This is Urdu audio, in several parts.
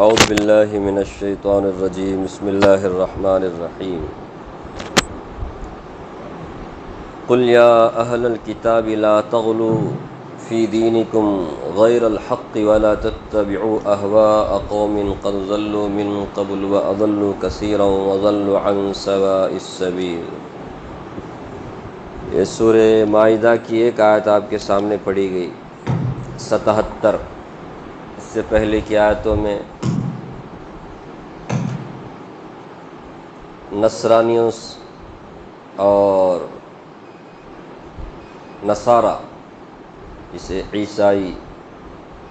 اعوذ باللہ من الشیطان الرجیم بسم اللہ الرحمن الرحیم قل یا اہل الکتاب لا تغلوا فی دینکم غیر الحق ولا تتبعوا اہواء قوم قد ضلوا من قبل واضلوا کثیرا وضلوا عن سواء السبیل۔ یہ سورہ مائدہ کی ایک آیت آپ کے سامنے پڑھی گئی 77۔ اس سے پہلے کی آیتوں میں نصرانیوں اور نصارہ جسے عیسائی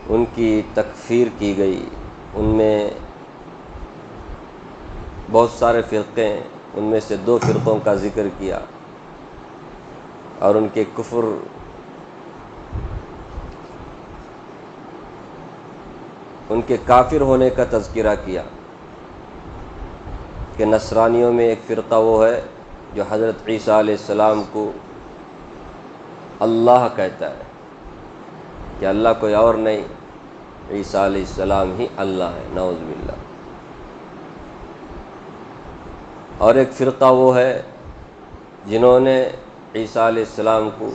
ان کی تکفیر کی گئی، ان میں بہت سارے فرقے ہیں، ان میں سے 2 فرقوں کا ذکر کیا اور ان کے کفر ان کے کافر ہونے کا تذکرہ کیا کہ نصرانیوں میں ایک فرقہ وہ ہے جو حضرت عیسیٰ علیہ السلام کو اللہ کہتا ہے کہ اللہ کوئی اور نہیں، عیسیٰ علیہ السلام ہی اللہ ہے، نعوذ باللہ۔ اور ایک فرقہ وہ ہے جنہوں نے عیسیٰ علیہ السلام کو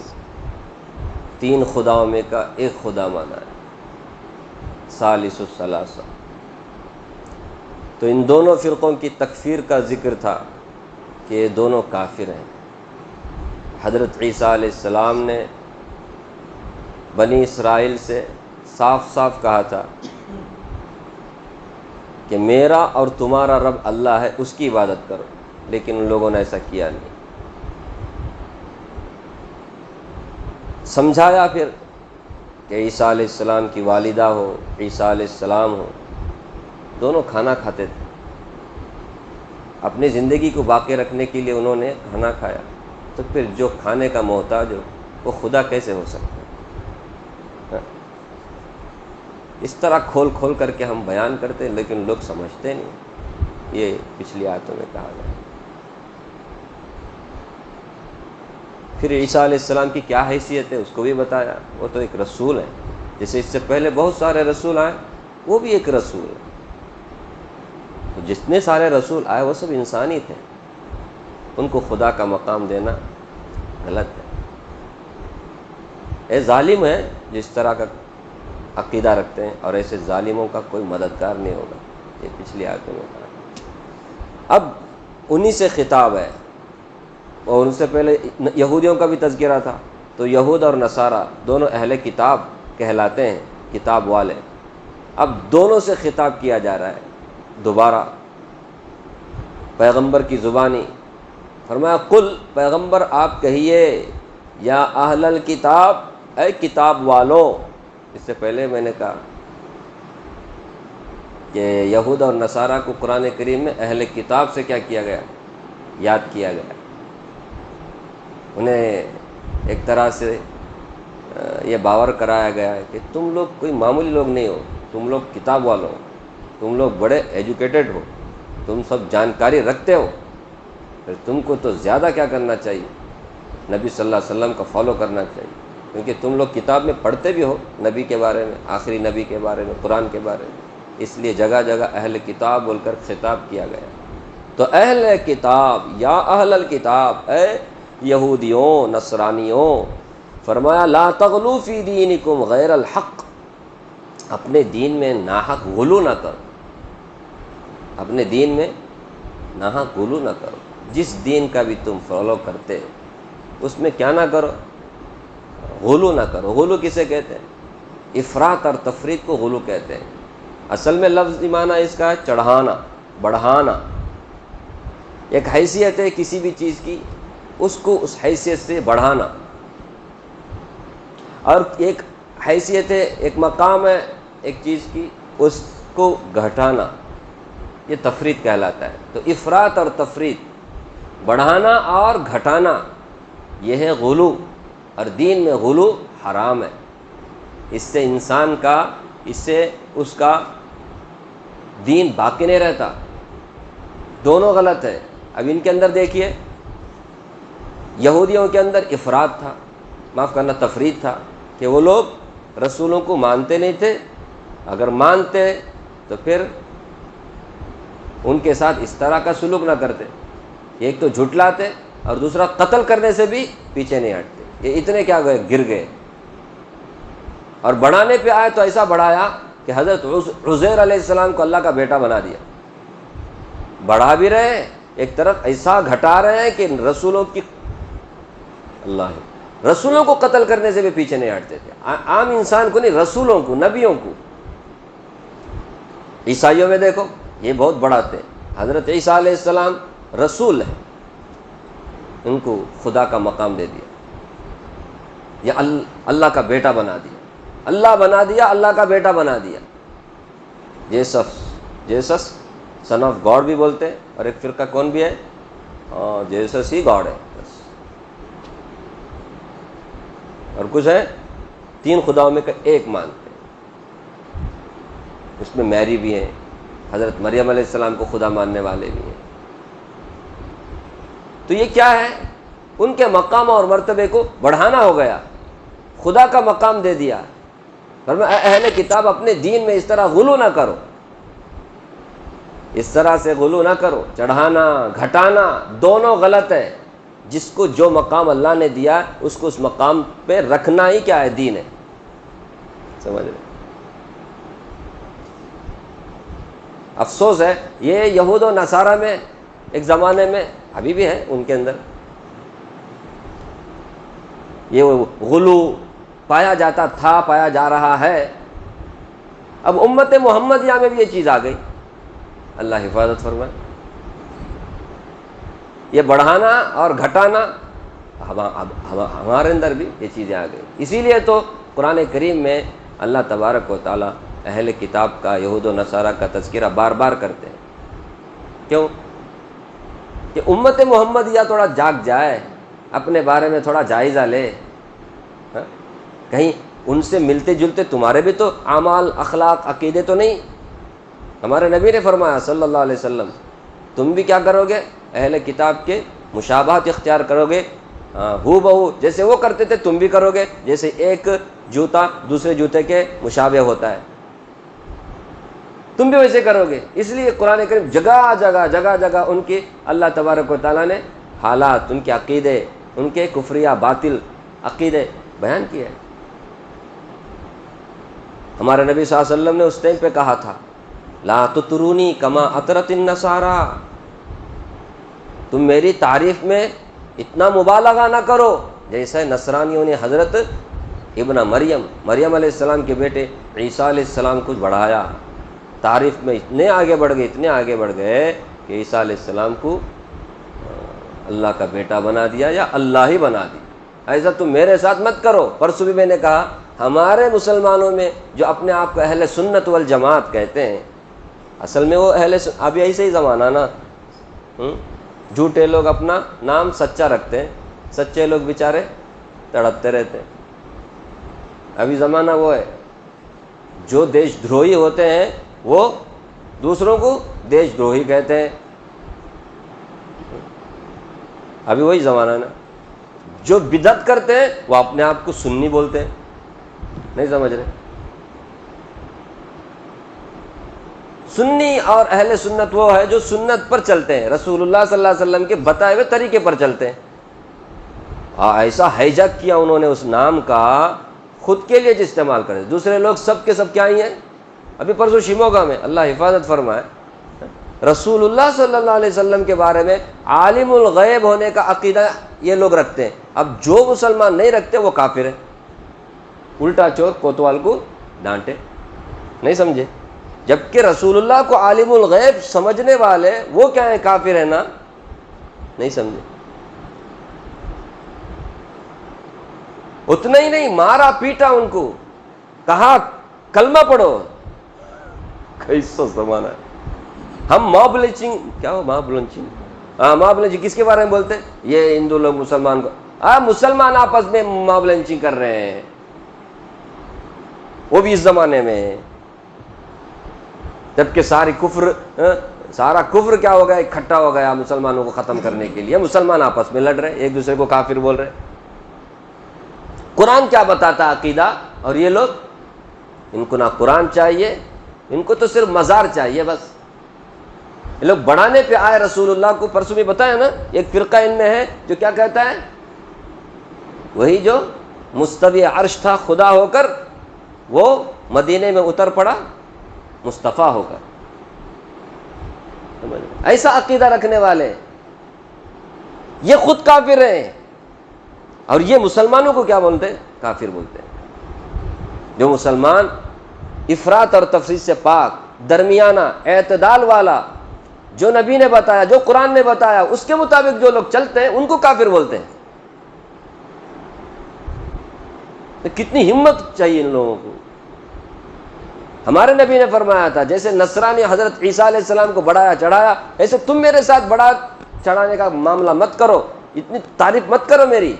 3 خداؤں میں کا ایک خدا مانا ہے، ثالث الثلاثہ۔ تو ان دونوں فرقوں کی تکفیر کا ذکر تھا کہ یہ دونوں کافر ہیں۔ حضرت عیسیٰ علیہ السلام نے بنی اسرائیل سے صاف صاف کہا تھا کہ میرا اور تمہارا رب اللہ ہے، اس کی عبادت کرو، لیکن ان لوگوں نے ایسا کیا نہیں۔ سمجھایا پھر کہ عیسیٰ علیہ السلام کی والدہ ہو، عیسیٰ علیہ السلام ہو، دونوں کھانا کھاتے تھے، اپنی زندگی کو باقی رکھنے کے لیے انہوں نے کھانا کھایا، تو پھر جو کھانے کا محتاج ہو وہ خدا کیسے ہو سکتا ہے؟ اس طرح کھول کھول کر کے ہم بیان کرتے ہیں لیکن لوگ سمجھتے نہیں۔ یہ پچھلی آیتوں میں کہا گیا۔ پھر عیسیٰ علیہ السلام کی کیا حیثیت ہے اس کو بھی بتایا، وہ تو ایک رسول ہے، جیسے اس سے پہلے بہت سارے رسول آئے، وہ بھی ایک رسول ہے۔ تو جتنے سارے رسول آئے وہ سب انسانی تھے، ان کو خدا کا مقام دینا غلط ہے۔ اے ظالم ہے جس طرح کا عقیدہ رکھتے ہیں، اور ایسے ظالموں کا کوئی مددگار نہیں ہوگا، یہ پچھلی آیتوں میں کہا۔ اب انہی سے خطاب ہے، اور ان سے پہلے یہودیوں کا بھی تذکرہ تھا، تو یہود اور نصارہ دونوں اہل کتاب کہلاتے ہیں، کتاب والے۔ اب دونوں سے خطاب کیا جا رہا ہے دوبارہ پیغمبر کی زبانی۔ فرمایا قل، پیغمبر آپ کہیے، یا اہل الکتاب، اے کتاب والوں۔ اس سے پہلے میں نے کہا کہ یہود اور نصارہ کو قرآن کریم میں اہل کتاب سے کیا کیا گیا؟ یاد کیا گیا۔ انہیں ایک طرح سے یہ باور کرایا گیا ہے کہ تم لوگ کوئی معمولی لوگ نہیں ہو، تم لوگ کتاب والو ہو، تم لوگ بڑے ایجوکیٹڈ ہو، تم سب جانکاری رکھتے ہو، پھر تم کو تو زیادہ کیا کرنا چاہیے؟ نبی صلی اللہ علیہ وسلم کا فالو کرنا چاہیے، کیونکہ تم لوگ کتاب میں پڑھتے بھی ہو نبی کے بارے میں، آخری نبی کے بارے میں، قرآن کے بارے میں، اس لیے جگہ جگہ اہل کتاب بول کر خطاب کیا گیا۔ تو اہل کتاب، یا اہل الکتاب، اے یہودیوں نصرانیوں، فرمایا لا تغلو فی دینکم غیر الحق، اپنے دین میں ناحق غلو نہ کرو، اپنے دین میں ناحق غلو نہ کرو۔ جس دین کا بھی تم فالو کرتے اس میں کیا نہ کرو؟ غلو نہ کرو۔ غلو کسے کہتے ہیں؟ افراط اور تفریط کو غلو کہتے ہیں۔ اصل میں لفظ معنی اس کا ہے چڑھانا، بڑھانا۔ ایک حیثیت ہے کسی بھی چیز کی، اس کو اس حیثیت سے بڑھانا، اور ایک حیثیت ہے، ایک مقام ہے ایک چیز کی، اس کو گھٹانا، یہ تفریط کہلاتا ہے۔ تو افراط اور تفریط، بڑھانا اور گھٹانا، یہ ہے غلو، اور دین میں غلو حرام ہے۔ اس سے انسان کا، اس سے اس کا دین باقی نہیں رہتا، دونوں غلط ہے۔ اب ان کے اندر دیکھیے، یہودیوں کے اندر افراط تھا، معاف کرنا تفریط تھا، کہ وہ لوگ رسولوں کو مانتے نہیں تھے، اگر مانتے تو پھر ان کے ساتھ اس طرح کا سلوک نہ کرتے. ایک تو جھٹلاتے اور دوسرا قتل کرنے سے بھی پیچھے نہیں ہٹتے. یہ اتنے کیا گئے گر گئے. اور بڑھانے پہ آئے تو ایسا بڑھایا کہ حضرت عزیر علیہ السلام کو اللہ کا بیٹا بنا دیا. بڑھا بھی رہے ہیں ایک طرف ایسا گھٹا رہے ہیں کہ رسولوں کو قتل کرنے سے بھی پیچھے نہیں ہٹتے تھے. عام انسان کو نہیں، رسولوں کو، نبیوں کو. عیسائیوں میں دیکھو یہ بہت بڑھاتے ہیں. حضرت عیسیٰ علیہ السلام رسول ہیں، ان کو خدا کا مقام دے دیا، یا اللہ کا بیٹا بنا دیا. اللہ بنا دیا، اللہ کا بیٹا بنا دیا. جیسس سن آف گاڈ بھی بولتے ہیں، اور ایک فرقہ کون بھی ہے، جیسس ہی گاڈ ہے بس. اور کچھ ہے تین خداؤں میں ایک مانتے ہیں. اس میں میری بھی ہیں، حضرت مریم علیہ السلام کو خدا ماننے والے بھی ہیں. تو یہ کیا ہے، ان کے مقام اور مرتبے کو بڑھانا ہو گیا، خدا کا مقام دے دیا. فرمایا اہل کتاب اپنے دین میں اس طرح غلو نہ کرو، اس طرح سے غلو نہ کرو. چڑھانا گھٹانا دونوں غلط ہے. جس کو جو مقام اللہ نے دیا اس کو اس مقام پہ رکھنا ہی کیا ہے، دین ہے. سمجھ رہے؟ افسوس ہے یہ یہود و نصارہ میں ایک زمانے میں ابھی بھی ہے ان کے اندر یہ غلو پایا جاتا تھا، پایا جا رہا ہے. اب امت محمدیہ میں بھی یہ چیز آ گئی. اللہ حفاظت فرمائے. یہ بڑھانا اور گھٹانا ہمارے اندر بھی یہ چیزیں آ گئی. اسی لیے تو قرآن کریم میں اللہ تبارک و تعالیٰ اہل کتاب کا، یہود و نصارہ کا تذکرہ بار بار کرتے ہیں. کیوں؟ کہ امت محمدیہ تھوڑا جاگ جائے، اپنے بارے میں تھوڑا جائزہ لے. کہیں ان سے ملتے جلتے تمہارے بھی تو اعمال، اخلاق، عقیدے تو نہیں. ہمارے نبی نے فرمایا صلی اللہ علیہ وسلم تم بھی کیا کرو گے، اہل کتاب کے مشابہت اختیار کرو گے. ہو بہو جیسے وہ کرتے تھے تم بھی کرو گے. جیسے ایک جوتا دوسرے جوتے کے مشابہ ہوتا ہے تم بھی ویسے کرو گے. اس لیے قرآن کریم جگہ جگہ ان کی اللہ تبارک و تعالیٰ نے حالات، ان کے عقیدے، ان کے کفریہ باطل عقیدے بیان کیے. ہمارے نبی صلی اللہ علیہ وسلم نے اس ٹائم پہ کہا تھا لا تطرونی کما اطرت النصارى، تم میری تعریف میں اتنا مبالغہ نہ کرو جیسے نصرانیوں نے حضرت ابن مریم علیہ السلام کے بیٹے عیسیٰ علیہ السلام کو بڑھایا. تعریف میں اتنے آگے بڑھ گئے کہ عیسیٰ علیہ السلام کو اللہ کا بیٹا بنا دیا یا اللہ ہی بنا دیا. ایسا تم میرے ساتھ مت کرو. پرسوں بھی میں نے کہا ہمارے مسلمانوں میں جو اپنے آپ کو اہل سنت والجماعت کہتے ہیں، اصل میں وہ ابھی ایسے ہی زمانہ نا، جھوٹے لوگ اپنا نام سچا رکھتے ہیں، سچے لوگ بیچارے تڑپتے رہتے ہیں. ابھی زمانہ وہ ہے، جو دیش دروہی ہوتے ہیں وہ دوسروں کو دیش دروہی کہتے ہیں. ابھی وہی زمانہ نا. جو بدعت کرتے ہیں وہ اپنے آپ کو سنی بولتے ہیں. نہیں سمجھ رہے؟ سنی اور اہل سنت وہ ہے جو سنت پر چلتے ہیں، رسول اللہ صلی اللہ علیہ وسلم کے بتائے ہوئے طریقے پر چلتے ہیں. ایسا ہائیجیک کیا انہوں نے اس نام کا، خود کے لیے جو استعمال کرے. دوسرے لوگ سب کے سب کیا ہی ہیں. ابھی پرسوں شیموگا میں اللہ حفاظت فرمائے رسول اللہ صلی اللہ علیہ وسلم کے بارے میں عالم الغیب ہونے کا عقیدہ یہ لوگ رکھتے ہیں. اب جو مسلمان نہیں رکھتے وہ کافر ہے. الٹا چور کوتوال کو ڈانٹے. نہیں سمجھے؟ جبکہ رسول اللہ کو عالم الغیب سمجھنے والے وہ کیا ہیں، کافر ہیں نا. نہیں سمجھے؟ اتنا ہی نہیں، مارا پیٹا ان کو، کہا کلمہ پڑھو. کیسا زمانہ ہے. ہم ماب لنچنگ، کیا ہو ماب لنچنگ؟ ماب لنچنگ کس کے بارے میں بولتے ہیں؟ یہ ہندو لوگ مسلمان کو، مسلمان آپس میں ماب لنچنگ کر رہے ہیں، وہ بھی اس زمانے میں. جبکہ سارا کفر کیا ہو گیا، اکٹھا ہو گیا مسلمانوں کو ختم کرنے کے لیے. مسلمان آپس میں لڑ رہے، ایک دوسرے کو کافر بول رہے. قرآن کیا بتاتا عقیدہ؟ اور یہ لوگ، ان کو نہ قرآن چاہیے، ان کو تو صرف مزار چاہیے بس. یہ لوگ بڑھانے پہ آئے رسول اللہ کو. پرسوں بھی بتایا نا, ایک فرقہ ان میں ہے جو کیا کہتا ہے, وہی جو مستوی عرش تھا خدا ہو کر, وہ مدینے میں اتر پڑا مصطفیٰ ہو کر. ایسا عقیدہ رکھنے والے یہ خود کافر ہیں, اور یہ مسلمانوں کو کیا بولتے ہیں؟ کافر بولتے ہیں. جو مسلمان افراط اور تفریط سے پاک, درمیانہ, اعتدال والا, جو نبی نے بتایا, جو قرآن نے بتایا, اس کے مطابق جو لوگ چلتے ہیں ان کو کافر بولتے ہیں. کتنی ہمت چاہیے ان لوگوں کو. ہمارے نبی نے فرمایا تھا جیسے نصرانی حضرت عیسیٰ علیہ السلام کو بڑھایا چڑھایا, ایسے تم میرے ساتھ بڑھا چڑھانے کا معاملہ مت کرو, اتنی تعریف مت کرو میری.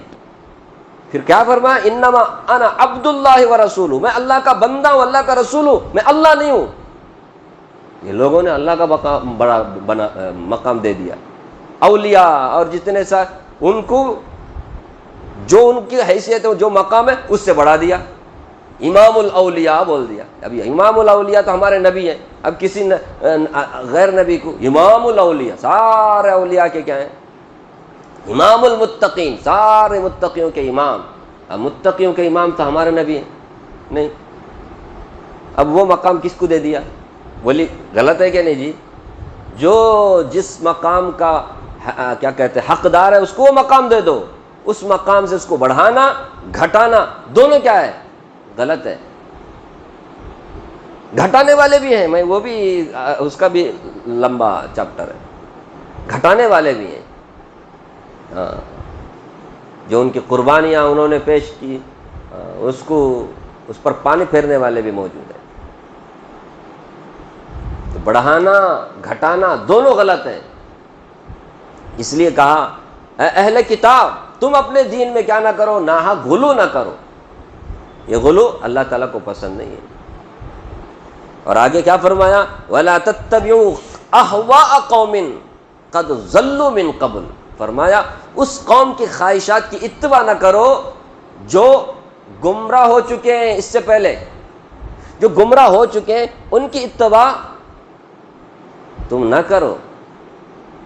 پھر کیا فرمایا, انما انا عبد اللہ و رسولہ, میں اللہ کا بندہ ہوں, اللہ کا رسول ہوں, میں اللہ نہیں ہوں. یہ لوگوں نے اللہ کا بڑا مقام دے دیا. اولیاء اور جتنے ساتھ ان کو جو ان کی حیثیت ہے, جو مقام ہے, اس سے بڑھا دیا. امام الاولیاء بول دیا. اب امام الاولیاء تو ہمارے نبی ہیں, اب کسی غیر نبی کو امام الاولیاء, سارے اولیاء کے کیا ہیں؟ امام المتقین, سارے متقیوں کے امام. اب متقیوں کے امام تو ہمارے نبی ہیں نہیں. اب وہ مقام کس کو دے دیا؟ ولی. غلط ہے کہ نہیں جی؟ جو جس مقام کا کیا کہتے ہیں حقدار ہے اس کو وہ مقام دے دو. اس مقام سے اس کو بڑھانا گھٹانا دونوں کیا ہے؟ غلط ہے. گھٹانے والے بھی ہیں, میں وہ بھی اس کا بھی لمبا چیپٹر ہے. گھٹانے والے بھی ہیں, ہاں, جو ان کی قربانیاں انہوں نے پیش کی, اس پر پانی پھیرنے والے بھی موجود ہیں. تو بڑھانا گھٹانا دونوں غلط ہیں. اس لیے کہا اے اہل کتاب, تم اپنے دین میں کیا نہ کرو, ناحق غلو نہ کرو. یہ غلو اللہ تعالیٰ کو پسند نہیں ہے. اور آگے کیا فرمایا, وَلَا تَتَّبِعُوا أَهْوَاءَ قَوْمٍ قَدْ ضَلُّوا مِن قَبْلُ. فرمایا اس قوم کی خواہشات کی اتباع نہ کرو جو گمراہ ہو چکے ہیں اس سے پہلے. جو گمراہ ہو چکے ہیں ان کی اتباع تم نہ کرو,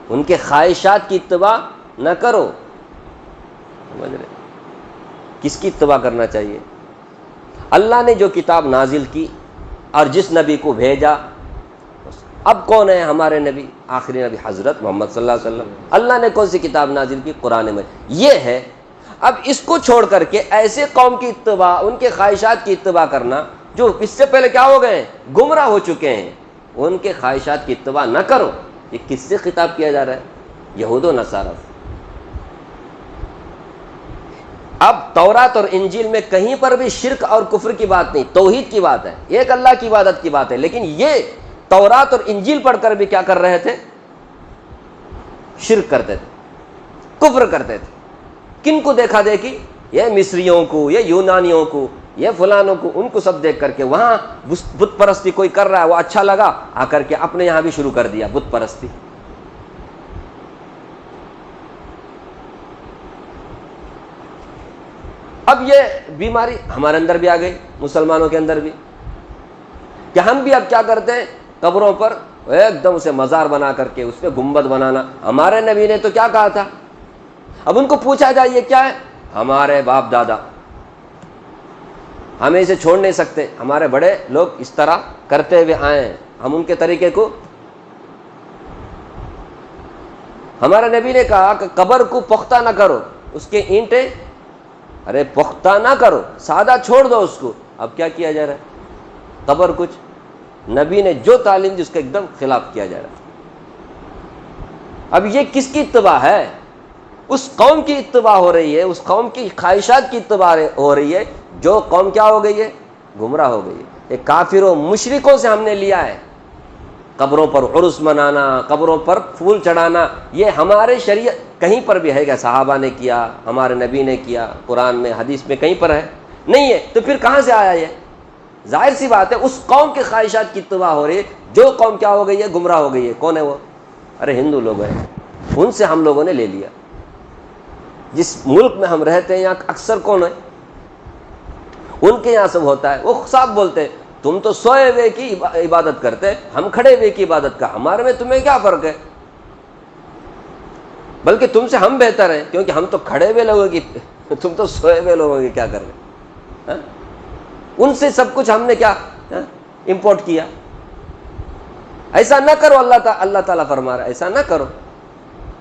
ان کے خواہشات کی اتباع نہ کرو. سمجھ رہے؟ کس کی اتباع کرنا چاہیے؟ اللہ نے جو کتاب نازل کی اور جس نبی کو بھیجا. اب کون ہے ہمارے نبی؟ آخری نبی حضرت محمد صلی اللہ علیہ وسلم. اللہ نے کون سی کتاب نازل کی؟ قرآن مجید. یہ ہے. اب اس کو چھوڑ کر کے ایسے قوم کی اتباع, ان کے خواہشات کی اتباع کرنا جو اس سے پہلے کیا ہو گئے ہیں؟ گمراہ ہو چکے ہیں. ان کے خواہشات کی اتباع نہ کرو. یہ کس سے خطاب کیا جا رہا ہے؟ یہود و نصارہ. اب تورات اور انجیل میں کہیں پر بھی شرک اور کفر کی بات نہیں, توحید کی بات ہے, ایک اللہ کی عبادت کی بات ہے. لیکن یہ تورات اور انجیل پڑھ کر بھی کیا کر رہے تھے؟ شرک کرتے تھے, کفر کرتے تھے. کن کو دیکھا دیکھی؟ یہ مصریوں کو, یہ یونانیوں کو, یہ فلانوں کو, ان کو سب دیکھ کر کے وہاں بت پرستی کوئی کر رہا ہے, وہ اچھا لگا, آ کر کے اپنے یہاں بھی شروع کر دیا بت پرستی. اب یہ بیماری ہمارے اندر بھی آ گئی, مسلمانوں کے اندر بھی, کہ ہم بھی اب کیا کرتے ہیں؟ قبروں پر ایک دم اسے مزار بنا کر کے اس پہ گنبد بنانا. ہمارے نبی نے تو کیا کہا تھا؟ اب ان کو پوچھا جائے یہ کیا ہے؟ ہمارے باپ دادا, ہمیں اسے چھوڑ نہیں سکتے, ہمارے بڑے لوگ اس طرح کرتے ہوئے آئے ہیں, ہم ان کے طریقے کو. ہمارے نبی نے کہا کہ قبر کو پختہ نہ کرو, اس کے اینٹیں ارے پختہ نہ کرو, سادہ چھوڑ دو اس کو. اب کیا کیا جا رہا ہے؟ قبر کچھ نبی نے جو تعلیم دی اس کے ایک دم خلاف کیا جا رہا ہے. اب یہ کس کی اتباع ہے؟ اس قوم کی اتباع ہو رہی ہے, اس قوم کی خواہشات کی اتباع ہو رہی ہے, جو قوم کیا ہو گئی ہے؟ گمراہ ہو گئی ہے. یہ کافروں مشرکوں سے ہم نے لیا ہے. قبروں پر عرس منانا, قبروں پر پھول چڑھانا, یہ ہمارے شریعت کہیں پر بھی ہے کیا؟ صحابہ نے کیا, ہمارے نبی نے کیا, قرآن میں حدیث میں کہیں پر ہے نہیں ہے. تو پھر کہاں سے آیا یہ؟ ظاہر سی بات ہے اس قوم کے خواہشات کی اتباع ہو رہی ہے, جو قوم کیا ہو گئی ہے؟ گمراہ ہو گئی ہے. کون ہے وہ؟ ارے ہندو لوگ ہیں, ان سے ہم لوگوں نے لے لیا. جس ملک میں ہم رہتے ہیں یہاں اکثر کون ہے؟ ان کے یہاں سب ہوتا ہے. وہ صاحب بولتے ہیں تم تو سوئے ہوئے کی عبادت کرتے، ہم کھڑے ہوئے کی عبادت کا، ہمارے میں تمہیں کیا فرق ہے؟ بلکہ تم سے ہم بہتر ہیں، کیونکہ ہم تو کھڑے ہوئے لوگوں کی، تم تو سوئے ہوئے لوگوں کی کیا کر رہے؟ ان سے سب کچھ ہم نے کیا امپورٹ کیا؟ ایسا نہ کرو، اللہ تعالیٰ فرما رہا ہے ایسا نہ کرو،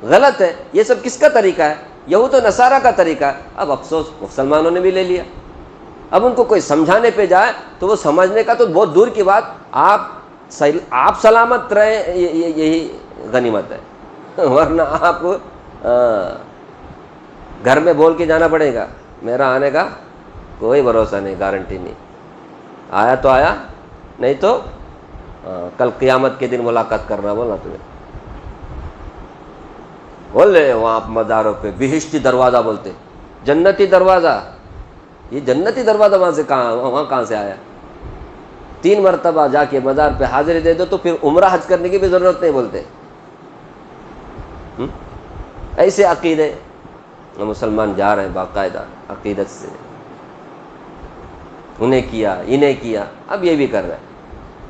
غلط ہے۔ یہ سب کس کا طریقہ ہے؟ یہود و نصارہ کا طریقہ ہے۔ اب افسوس مسلمانوں نے بھی لے لیا۔ اب ان کو کوئی سمجھانے پہ جائے تو وہ سمجھنے کا تو بہت دور کی بات، آپ سلامت رہیں یہی غنیمت ہے، ورنہ آپ گھر میں بول کے جانا پڑے گا میرا آنے کا کوئی بھروسہ نہیں، گارنٹی نہیں، آیا تو آیا، نہیں تو کل قیامت کے دن ملاقات کرنا بولنا تمہیں۔ بولے وہاں مزاروں پہ بہشتی دروازہ بولتے، جنتی دروازہ، یہ جنتی دروازہ وہاں کہاں سے آیا؟ 3 مرتبہ جا کے مزار پہ حاضری دے دو تو پھر عمرہ حج کرنے کی بھی ضرورت نہیں بولتے۔ ایسے عقیدے مسلمان جا رہے ہیں باقاعدہ عقیدت سے، انہیں کیا انہیں کیا، اب یہ بھی کر رہے ہیں۔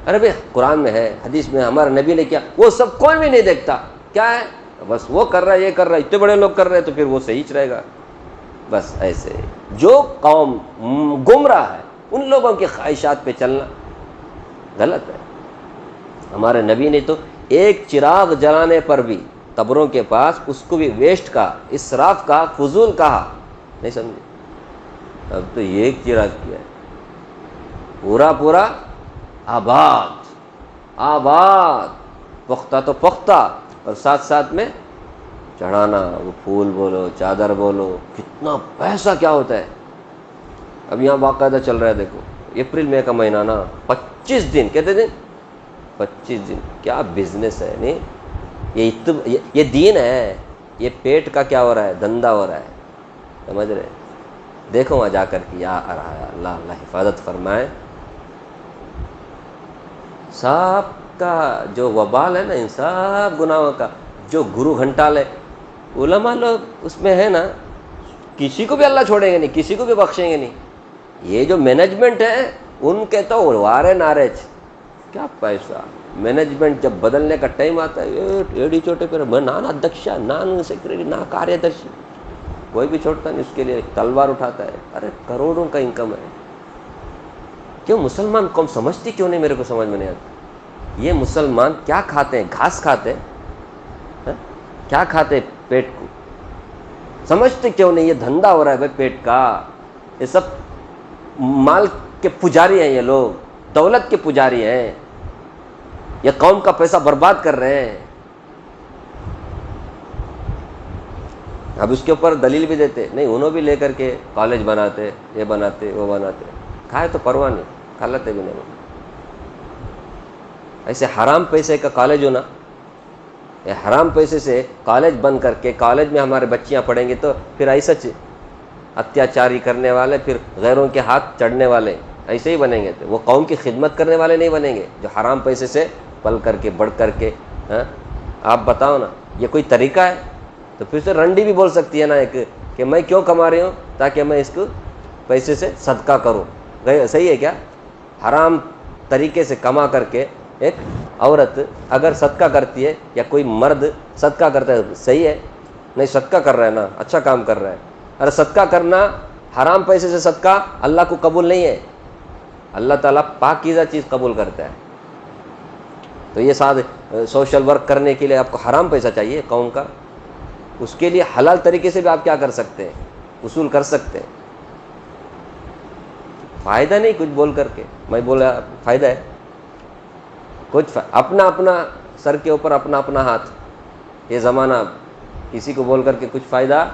ارے بھائی قرآن میں ہے، حدیث میں ہمارے نبی نے کیا، وہ سب کوئی بھی نہیں دیکھتا، کیا ہے بس وہ کر رہا ہے یہ کر رہا ہے، اتنے بڑے لوگ کر رہے ہیں تو پھر وہ صحیح رہے گا۔ بس ایسے جو قوم گمراہ ہے ان لوگوں کی خواہشات پہ چلنا غلط ہے۔ ہمارے نبی نے تو ایک چراغ جلانے پر بھی قبروں کے پاس اس کو بھی ویسٹ کا، اسراف کا، فضول کہا، نہیں سمجھے؟ اب تو یہ ایک چراغ کیا ہے، پورا آباد، پختہ تو پختہ، اور ساتھ میں چڑھانا، وہ پھول بولو چادر بولو، کتنا پیسہ کیا ہوتا ہے۔ اب یہاں باقاعدہ چل رہا ہے، دیکھو اپریل مئی کا مہینہ نا، 25 دن کہتے دن 25 دن، کیا بزنس ہے، نہیں یہ دین ہے، یہ پیٹ کا کیا ہو رہا ہے، دھندا ہو رہا ہے، سمجھ رہے؟ دیکھو وہاں جا کر کے یا رہا ہے، اللہ حفاظت فرمائے۔ سب کا جو وبال ہے نا، ان سب گناہوں کا، جو گرو گھنٹالے علماء لوگ اس میں ہے نا، کسی کو بھی اللہ چھوڑیں گے نہیں، کسی کو بھی بخشیں گے نہیں۔ یہ جو مینجمنٹ ہے ان کے تو وارے نارج، کیا پیسہ، مینجمنٹ جب بدلنے کا ٹائم آتا ہے ایڈی چوٹے پہ نان ادھیش، نان سیکریٹری، نہ کاریہ، کوئی بھی چھوڑتا نہیں، اس کے لیے تلوار اٹھاتا ہے۔ ارے کروڑوں کا انکم ہے۔ کیوں مسلمان قوم سمجھتی کیوں نہیں؟ میرے کو سمجھ میں نہیں آتا، یہ مسلمان کیا کھاتے ہیں؟ گھاس کھاتے ہیں، کیا کھاتے پیٹ کو، سمجھتے کیوں نہیں؟ یہ دھندا ہو رہا ہے بھائی پیٹ کا، یہ سب مال کے پجاری ہیں، یہ لوگ دولت کے پجاری ہیں، یہ قوم کا پیسہ برباد کر رہے ہیں۔ اب اس کے اوپر دلیل بھی دیتے نہیں، انہوں بھی لے کر کے کالج بناتے، یہ بناتے وہ بناتے، کھائے تو پرواہ نہیں، کھا لیتے بھی نہیں۔ ایسے حرام پیسے کا کالج ہونا، یہ حرام پیسے سے کالج بن کر کے کالج میں ہمارے بچیاں پڑھیں گے تو پھر ایسا اتیاچاری کرنے والے، پھر غیروں کے ہاتھ چڑھنے والے ایسے ہی بنیں گے، تو وہ قوم کی خدمت کرنے والے نہیں بنیں گے جو حرام پیسے سے پل کر کے بڑھ کر کے۔ آپ بتاؤ نا، یہ کوئی طریقہ ہے؟ تو پھر سے رنڈی بھی بول سکتی ہے نا ایک کہ میں کیوں کما رہی ہوں، تاکہ میں اس کو پیسے سے صدقہ کروں، صحیح ہے کیا؟ حرام طریقے سے کما کر کے ایک عورت اگر صدقہ کرتی ہے یا کوئی مرد صدقہ کرتا ہے، صحیح ہے؟ نہیں، صدقہ کر رہا ہے نا، اچھا کام کر رہا ہے۔ ارے صدقہ کرنا، حرام پیسے سے صدقہ اللہ کو قبول نہیں ہے، اللہ تعالیٰ پاکیزہ چیز قبول کرتا ہے۔ تو یہ ساتھ سوشل ورک کرنے کے لیے آپ کو حرام پیسہ چاہیے قوم کا، اس کے لیے حلال طریقے سے بھی آپ کیا کر سکتے ہیں، وصول کر سکتے ہیں۔ فائدہ نہیں کچھ بول کر کے، میں بولا فائدہ ہے کچھ، اپنا سر کے اوپر اپنا ہاتھ، یہ زمانہ کسی کو بول کر کے کچھ فائدہ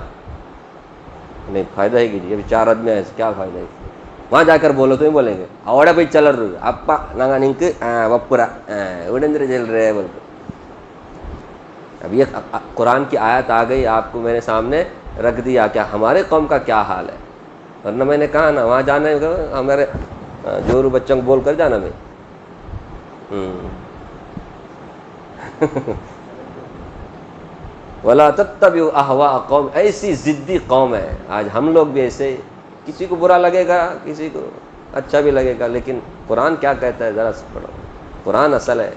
نہیں، فائدہ ہے کہ جی ابھی 4 آدمی آئے، کیا فائدہ ہے؟ وہاں جا کر بولو تو ہی بولیں گے اوڑے بھائی چل رہے اپا نگا ننک وپورا اڑندر چل رہے بول کر۔ اب یہ قرآن کی آیت آ گئی، آپ کو میں نے سامنے رکھ دیا کہ ہمارے قوم کا کیا حال ہے، ورنہ میں نے کہا نا وہاں جانا ہے ہمارے جورو بچوں کو بول کر جانا میں۔ وَلَا تَتَّبِعُوا أَهْوَاءَ قوم، ایسی ضدی قوم ہے۔ آج ہم لوگ بھی ایسے، کسی کو برا لگے گا، کسی کو اچھا بھی لگے گا، لیکن قرآن کیا کہتا ہے ذرا سے پڑھو. قرآن اصل ہے.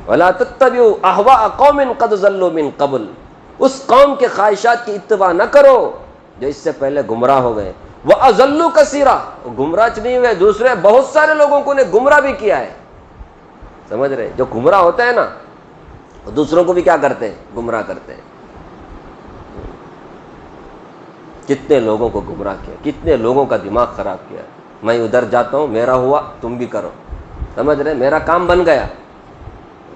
وَلَا تَتَّبِعُوا أَهْوَاءَ قَوْمٍ قَدْ ضَلُّوا مِن قَبْلُ. اس قوم کے خواہشات کی اتباع نہ کرو جو اس سے پہلے گمراہ ہو گئے. وَأَضَلُّوا كَثِيرًا. گمراہ نہیں ہوئے, دوسرے بہت سارے لوگوں کو نے گمراہ بھی کیا ہے. سمجھ رہے؟ جو گمراہ ہوتا ہے نا وہ دوسروں کو بھی کیا کرتے ہیں؟ گمراہ کرتے ہیں. کتنے لوگوں کو گمراہ کیا, کتنے لوگوں کا دماغ خراب کیا. میں ادھر جاتا ہوں, میرا ہوا تم بھی کرو. سمجھ رہے؟ میرا کام بن گیا.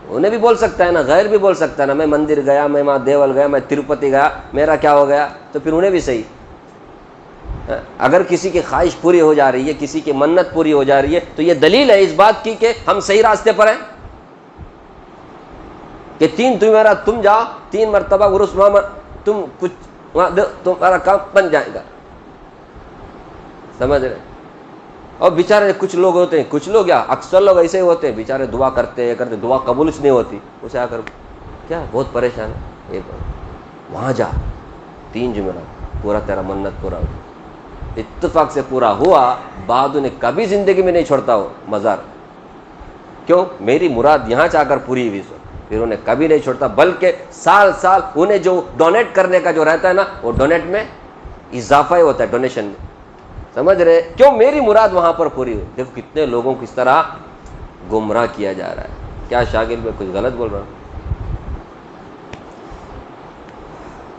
انہیں بھی بول سکتا ہے نا, غیر بھی بول سکتا ہے نا, میں مندر گیا, میں ماں دیول گیا, میں تروپتی گیا, میرا کیا ہو گیا, تو پھر انہیں بھی صحیح. اگر کسی کی خواہش پوری ہو جا رہی ہے, کسی کی منت پوری ہو جا رہی ہے, تو یہ دلیل ہے اس بات کی کہ ہم صحیح راستے پر ہیں. کہ تم جاؤ 3 مرتبہ عرس وہاں تم کچھ تمہارا کام بن جائے گا. سمجھ رہے؟ اور بیچارے کچھ لوگ ہوتے ہیں, کچھ لوگ یا اکثر لوگ ایسے ہی ہوتے ہیں, بیچارے دعا کرتے دعا قبول نہیں ہوتی. اسے آ کر کیا بہت پریشان ہے. ایک وہاں جا 3 جمعرات پورا تیرا منت پورا ہو. اتفاق سے پورا ہوا, بعد انہیں کبھی زندگی میں نہیں چھوڑتا ہو مزار. کیوں؟ میری مراد یہاں چاہ کر پوری ہوئی. پھر انہیں کبھی نہیں چھوڑتا, بلکہ سال سال انہیں جو ڈونیٹ کرنے کا جو رہتا ہے نا, وہ ڈونیٹ میں اضافہ ہی ہوتا ہے, ڈونیشن میں. سمجھ رہے؟ کیوں؟ میری مراد وہاں پر پوری ہوئی. دیکھو کتنے لوگوں کو اس طرح گمراہ کیا جا رہا ہے. کیا شاگرد میں کچھ غلط بول رہا ہوں؟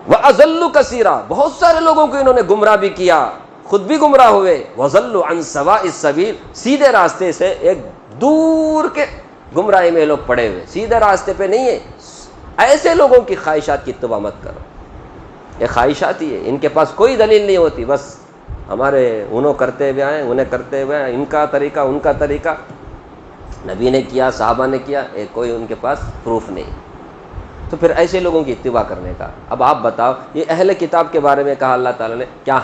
وَأَضَلُّوا كَثِيرًا. بہت سارے لوگوں کو انہوں نے گمراہ بھی کیا, خود بھی گمراہ ہوئے. وَضَلُّوا عَنْ سَوَاءِ السَّبِيلِ. سیدھے راستے سے ایک دور کے گمراہی میں لوگ پڑے ہوئے, سیدھے راستے پہ نہیں ہے. ایسے لوگوں کی خواہشات کی اتباع مت کرو. یہ خواہشات ہی ہے, ان کے پاس کوئی دلیل نہیں ہوتی. بس ہمارے انہوں کرتے ہوئے آئے, انہیں کرتے ہوئے آئے, ان کا طریقہ ان کا طریقہ, نبی نے کیا, صحابہ نے کیا, کوئی ان کے پاس پروف نہیں. تو پھر ایسے لوگوں کی اتباع کرنے کا. اب آپ بتاؤ, یہ اہل کتاب کے بارے میں کہا اللہ تعالیٰ نے, کیا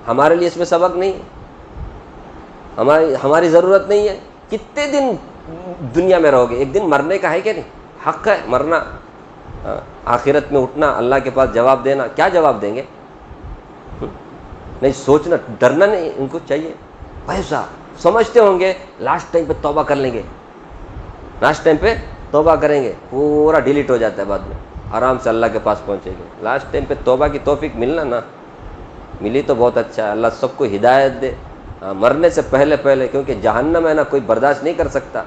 ہمارے لیے اس میں سبق نہیں ہے؟ ہماری ضرورت نہیں ہے؟ کتنے دن دنیا میں رہو گے؟ ایک دن مرنے کا ہے کہ نہیں؟ حق ہے مرنا, آخرت میں اٹھنا, اللہ کے پاس جواب دینا. کیا جواب دیں گے؟ نہیں سوچنا, ڈرنا نہیں ان کو چاہیے. پیسہ سمجھتے ہوں گے لاسٹ ٹائم پہ توبہ کر لیں گے, لاسٹ ٹائم پہ توبہ کریں گے, پورا ڈیلیٹ ہو جاتا ہے, بعد میں آرام سے اللہ کے پاس پہنچے گے. لاسٹ ٹائم پہ توبہ کی توفیق ملنا نا ملی تو بہت اچھا ہے, اللہ سب کو ہدایت دے. مرنے سے پہلے کیونکہ جہنم ہے نا, کوئی برداشت نہیں کر سکتا.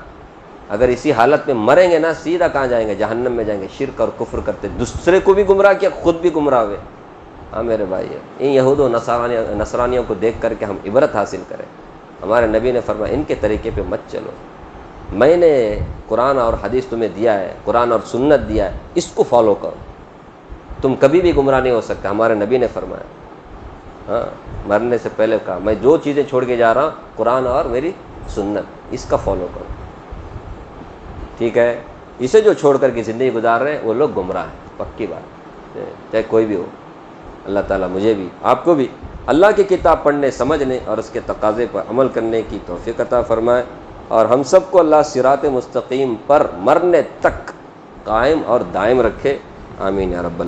اگر اسی حالت میں مریں گے نا, سیدھا کہاں جائیں گے؟ جہنم میں جائیں گے. شرک اور کفر کرتے, دوسرے کو بھی گمراہ کیا, خود بھی گمراہ ہوئے. ہاں میرے بھائی, ان یہود و نصرانیوں کو دیکھ کر کے ہم عبرت حاصل کریں. ہمارے نبی نے فرمایا ان کے طریقے پہ مت چلو. میں نے قرآن اور حدیث تمہیں دیا ہے, قرآن اور سنت دیا ہے, اس کو فالو کرو, تم کبھی بھی گمراہ نہیں ہو سکتے. ہمارے نبی نے فرمایا. ہاں, مرنے سے پہلے کہا میں جو چیزیں چھوڑ کے جا رہا ہوں, قرآن اور میری سنت, اس کا فالو کرو. ٹھیک ہے؟ اسے جو چھوڑ کر کے زندگی گزار رہے ہیں وہ لوگ گمراہ ہیں, پکی بات, چاہے کوئی بھی ہو. اللہ تعالیٰ مجھے بھی آپ کو بھی اللہ کی کتاب پڑھنے, سمجھنے اور اس کے تقاضے پر عمل کرنے کی توفیق عطا فرمائے, اور ہم سب کو اللہ صراط مستقیم پر مرنے تک قائم اور دائم رکھے. آمین یا رب.